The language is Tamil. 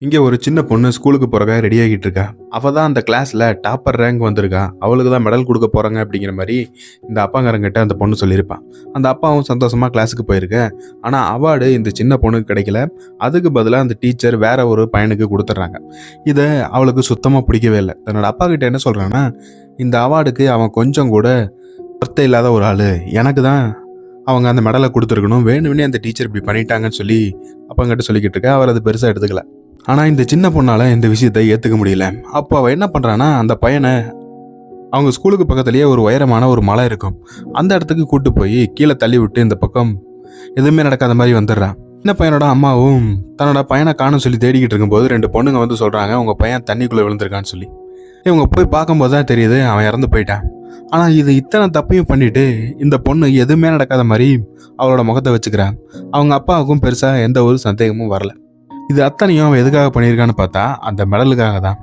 இங்கே ஒரு சின்ன பொண்ணு ஸ்கூலுக்கு போறக்கா ரெடி ஆகிட்டு இருக்கா. அவ தான் அந்த கிளாஸ்ல டாப்பர் ரேங்க் வந்திருக்கா. அவளுக்கு தான் மெடல் கொடுக்க போறாங்க அப்படிங்கிற மாதிரி இந்த அப்பாங்காரங்கிட்ட அந்த பொண்ணு சொல்லியிருப்பான். அந்த அப்பாவும் சந்தோஷமா கிளாஸுக்கு போயிருக்க. ஆனா அவார்டு இந்த சின்ன பொண்ணுக்கு கிடைக்கல. அதுக்கு பதிலாக அந்த டீச்சர் வேற ஒரு பையனுக்கு கொடுத்துட்றாங்க. இதை அவளுக்கு சுத்தமா பிடிக்கவே இல்லை. தன்னோட அப்பா கிட்ட என்ன சொல்றான்னா, இந்த அவார்டுக்கு அவன் கொஞ்சம் கூட ஒர்த்தே இல்லாத ஒரு ஆளு. எனக்கு தான் அவங்க அந்த மெடலை கொடுத்துருக்கணும். வேணும்னே அந்த டீச்சர் இப்படி பண்ணிட்டாங்கன்னு சொல்லி அப்பங்கிட்ட சொல்லிக்கிட்டு இருக்கா. அவர் அது பெருசாக எடுத்துக்கல. ஆனால் இந்த சின்ன பொண்ணால் இந்த விஷயத்தை ஏற்றுக்க முடியல. அப்போ அவள் என்ன பண்ணுறான்னா, அந்த பையனை அவங்க ஸ்கூலுக்கு பக்கத்துலேயே ஒரு உயரமான ஒரு மலை இருக்கும். அந்த இடத்துக்கு கூட்டு போய் கீழே தள்ளி விட்டு இந்த பக்கம் எதுவுமே நடக்காத மாதிரி வந்துடுறான். சின்ன பையனோட அம்மாவும் தன்னோட பையனை காணும் சொல்லி தேடிக்கிட்டு இருக்கும்போது 2 பொண்ணுங்க வந்து சொல்கிறாங்க, உங்கள் பையன் தண்ணிக்குள்ளே விழுந்திருக்கான்னு சொல்லி. இவங்க போய் பார்க்கும்போது தான் தெரியுது அவன் இறந்து போயிட்டான். ஆனால் இது இத்தனை தப்பையும் பண்ணிட்டு இந்த பொண்ணு எதுவுமே நடக்காத மாதிரி அவளோட முகத்தை வச்சுக்கிறான். அவங்க அப்பாவுக்கும் பெருசாக எந்த ஒரு சந்தேகமும் வரல. இது அத்தனையும் அவன் எதுக்காக பண்ணியிருக்கான்னு பார்த்தா அந்த மெடலுக்காக தான்.